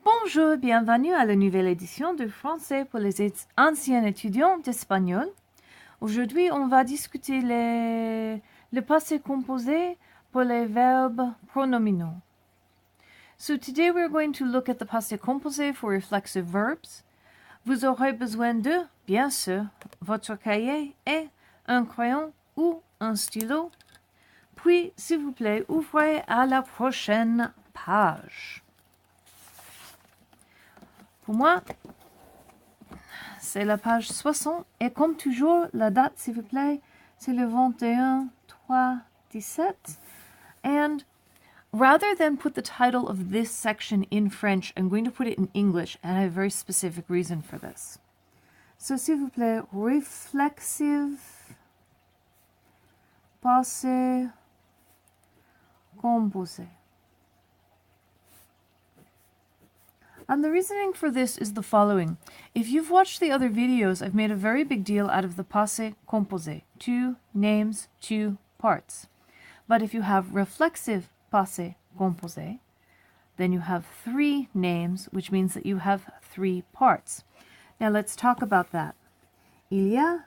Bonjour, bienvenue à la nouvelle édition de français pour les anciens étudiants d'espagnol. Aujourd'hui, on va discuter le passé composé pour les verbes pronominaux. So today we're going to look at the passé composé for reflexive verbs. Vous aurez besoin de, bien sûr, votre cahier et un crayon ou un stylo. Puis, s'il vous plaît, ouvrez à la prochaine page. Pour moi, c'est la page 60. Et comme toujours, la date, s'il vous plaît, c'est le 21/3/17. And rather than put the title of this section in French, I'm going to put it in English, and I have a very specific reason for this. So, s'il vous plaît, reflexive, passé, composé. And the reasoning for this is the following. If you've watched the other videos, I've made a very big deal out of the passé composé. 2 names, 2 parts. But if you have reflexive passé composé, then you have 3 names, which means that you have 3 parts. Now let's talk about that. Il y a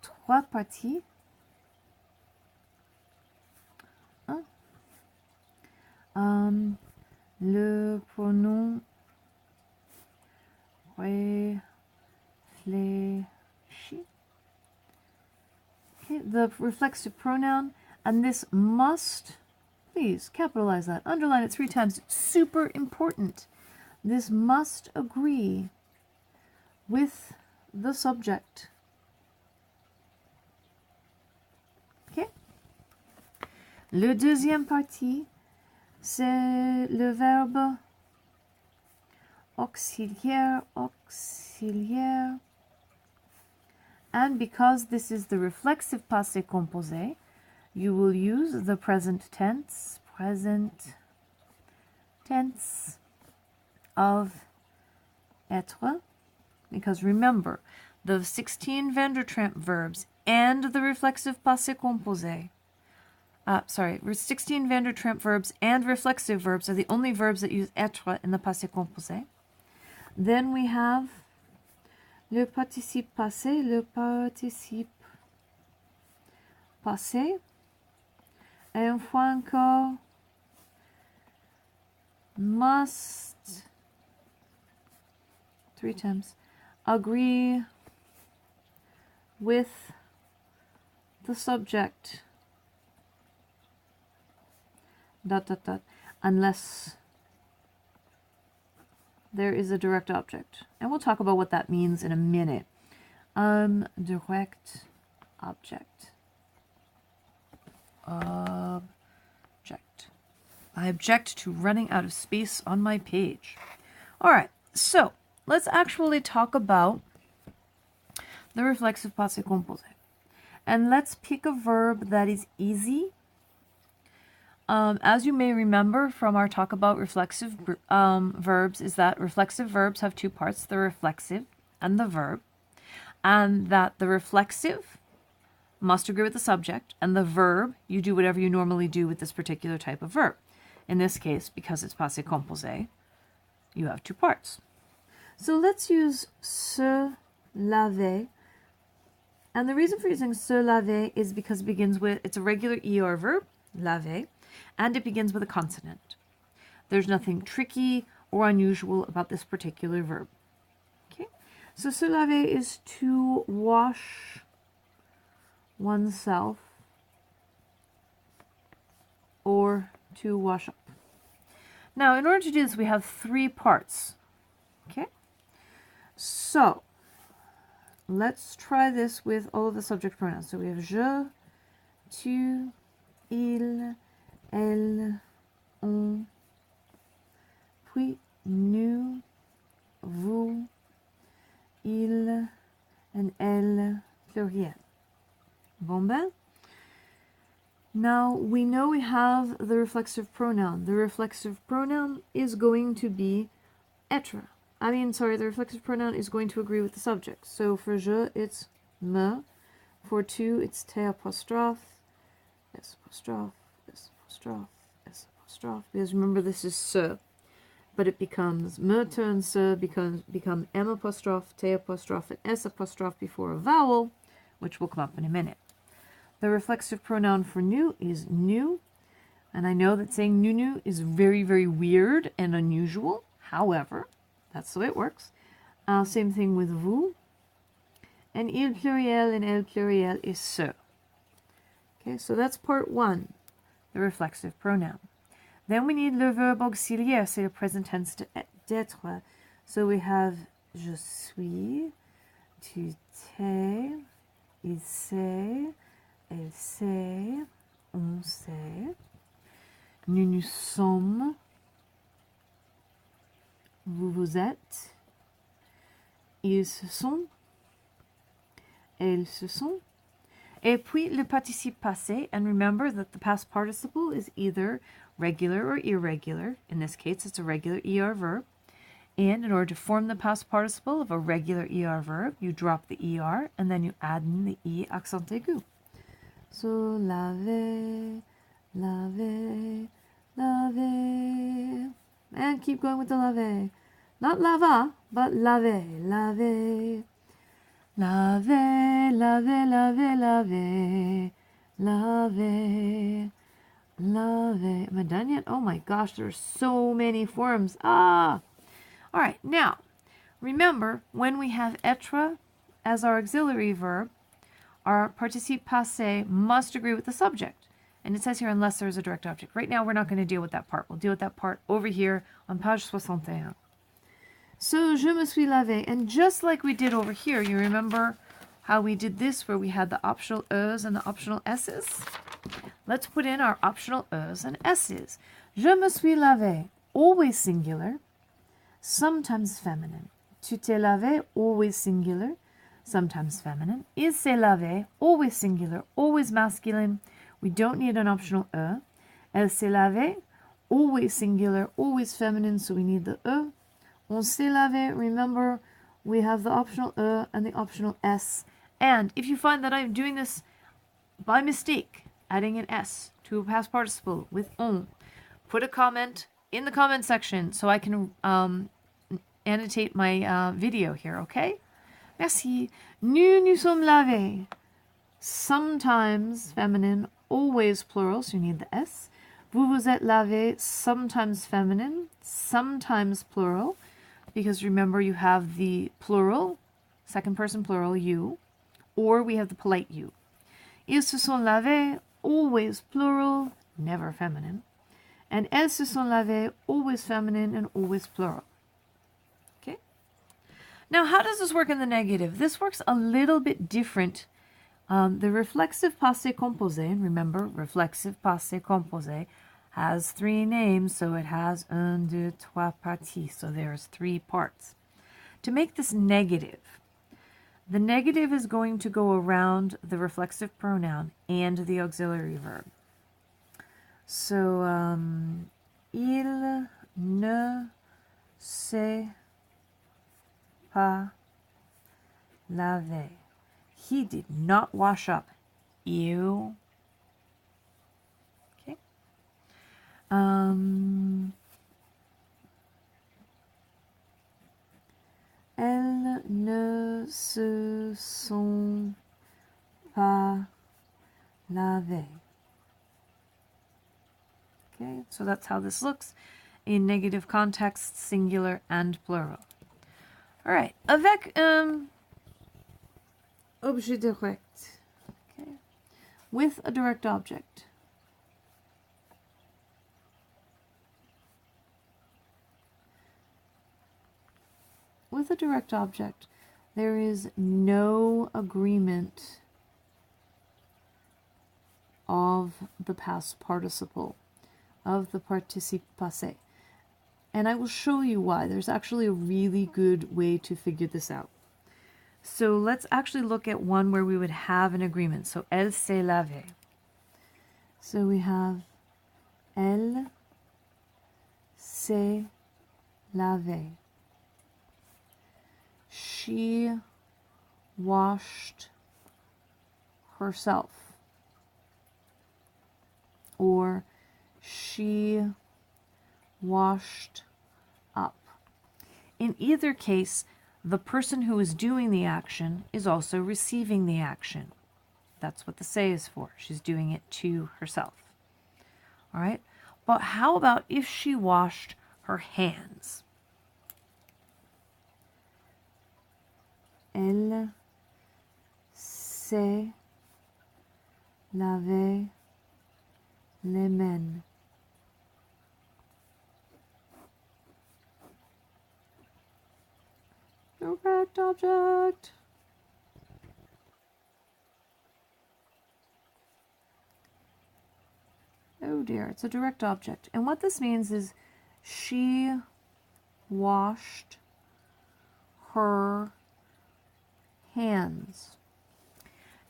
3 parties. Le pronom réfléchi. Okay, the reflexive pronoun, and this must, please capitalize that, underline it 3 times. It's super important. This must agree with the subject. Okay? Le deuxième partie, c'est le verbe auxiliaire, auxiliaire. And because this is the reflexive passé composé, you will use the present tense of être. Because remember, the 16 Vandertramp verbs and the reflexive passé composé 16 Vandertramp verbs and reflexive verbs are the only verbs that use être in the passé composé. Then we have le participe passé, et une fois encore, must, 3 times, agree with the subject. ... unless there is a direct object. And we'll talk about what that means in a minute. Direct object. Object. I object to running out of space on my page. All right, so let's actually talk about the reflexive passé composé. And let's pick a verb that is easy. As you may remember from our talk about reflexive verbs, is that reflexive verbs have 2 parts, the reflexive and the verb, and that the reflexive must agree with the subject, and the verb, you do whatever you normally do with this particular type of verb. In this case, because it's passé composé, you have 2 parts. So let's use se laver. And the reason for using se laver is because it begins with, it's a regular ER verb, laver, and it begins with a consonant. There's nothing tricky or unusual about this particular verb. Okay, so se laver is to wash oneself or to wash up. Now, in order to do this, we have 3 parts. Okay, so let's try this with all of the subject pronouns. So we have je, tu, il, elle, on, puis nous, vous, il, and elle, pluriel. Bon ben? Now, we know we have the reflexive pronoun. The reflexive pronoun is going to be être. The reflexive pronoun is going to agree with the subject. So for je, it's me. For tu, it's te apostrophe, s apostrophe, s apostrophe, s apostrophe. Because remember, this is se. but it becomes me turn se, become M apostrophe, T apostrophe, and S apostrophe before a vowel, which will come up in a minute. The reflexive pronoun for nu is nu, and I know that saying nu is very, very weird and unusual. However, that's the way it works. Same thing with vous. And il pluriel and elle pluriel is se. Okay, so that's part one, the reflexive pronoun. Then we need le verbe auxiliaire, c'est le present tense d'être. So we have je suis, tu t'es, il sait, elle sait, on sait. Nous nous sommes, vous vous êtes, ils se sont, elles se sont. Et puis le participe passé, and remember that the past participle is either regular or irregular. In this case, it's a regular ER verb. And in order to form the past participle of a regular ER verb, you drop the ER and then you add in the E accent aigu. So, laver, laver, laver. And keep going with the laver. Not lava, but laver, laver. Laver, laver, laver, laver, laver, laver. Am I done yet? Oh my gosh, there are so many forms. All right, now, remember, when we have être as our auxiliary verb, our participe passé must agree with the subject. And it says here, unless there's a direct object. Right now, we're not going to deal with that part. We'll deal with that part over here on page 61. So, je me suis lavé. And just like we did over here, you remember how we did this where we had the optional e's and the optional s's? Let's put in our optional e's and s's. Je me suis lavé, always singular, sometimes feminine. Tu t'es lavé, always singular, sometimes feminine. Il s'est lavé, always singular, always masculine. We don't need an optional e. Elle s'est lavée, always singular, always feminine, so we need the e. On s'est lavé, remember, we have the optional e and the optional s. And if you find that I'm doing this by mistake, adding an s to a past participle with on, put a comment in the comment section so I can annotate my video here, okay? Merci. Nous sommes lavés. Sometimes feminine, always plural, so you need the S. Vous vous êtes lavé, sometimes feminine, sometimes plural, because remember you have the plural, second person plural, you, or we have the polite you. Ils se sont lavés, always plural, never feminine. And elles se sont lavées, always feminine and always plural. Okay? Now, how does this work in the negative? This works a little bit different. The reflexive passé composé, remember, reflexive passé composé has three names, so it has un, deux, trois parties, so there's three parts. To make this negative, the negative is going to go around the reflexive pronoun and the auxiliary verb. So, il ne s'est pas lavé. He did not wash up. You. Okay. Elles ne se sont pas lavées. Okay, so that's how this looks in negative context, singular and plural. All right, avec objet direct. Okay, with a direct object. With a direct object, there is no agreement of the past participle, of the participe passé. And I will show you why. There's actually a really good way to figure this out. So let's actually look at one where we would have an agreement. So, elle s'est lavée. So we have elle s'est lavée. She washed herself. Or she washed in either case, the person who is doing the action is also receiving the action. That's what the c'est is for. She's doing it to herself. All right? But how about if she washed her hands? Elle s'est lavé les mains. Direct object. Oh dear, it's a direct object. And what this means is she washed her hands.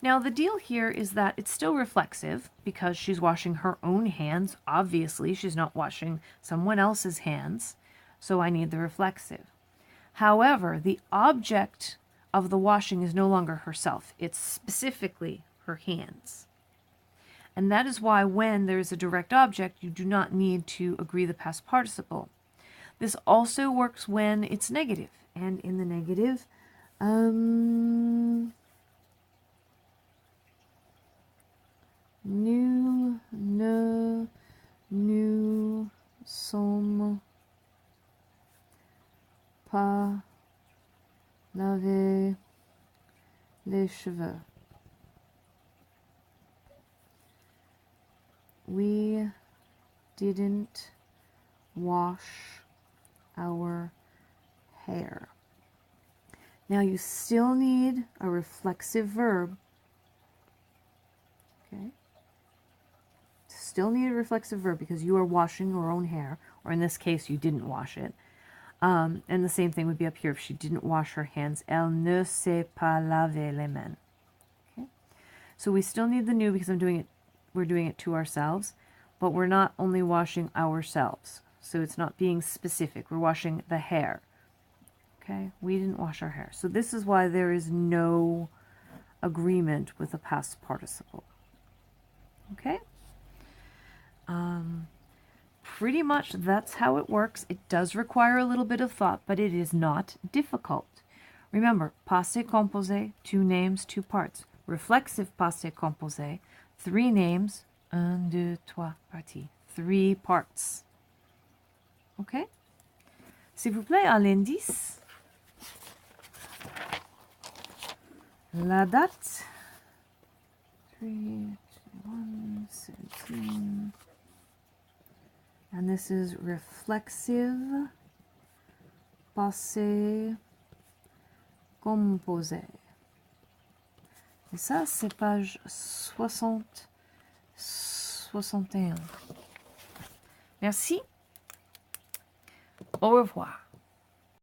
Now the deal here is that it's still reflexive because she's washing her own hands. Obviously, she's not washing someone else's hands, so I need the reflexive. However, the object of the washing is no longer herself. It's specifically her hands. And that is why when there is a direct object, you do not need to agree the past participle. This also works when it's negative. And in the negative, nous ne nous sommes pas lavé les cheveux. We didn't wash our hair. Now you still need a reflexive verb. Okay. Still need a reflexive verb because you are washing your own hair, or in this case, you didn't wash it. And the same thing would be up here if she didn't wash her hands. Elle ne s'est pas lavé les mains. Okay. So we still need the nous because we're doing it to ourselves, but we're not only washing ourselves. So it's not being specific. We're washing the hair. Okay, we didn't wash our hair. So this is why there is no agreement with a past participle. Okay? Pretty much that's how it works. It does require a little bit of thought, but it is not difficult. Remember, passé composé, 2 names, 2 parts. Reflexive passé composé, 3 names, 1, 2, 3 parties. 3 parts. Okay? S'il vous plaît, à l'indice. La date. 3, 2, 1, 17. And this is reflexive passé composé. Et ça, c'est page 61. Merci. Au revoir.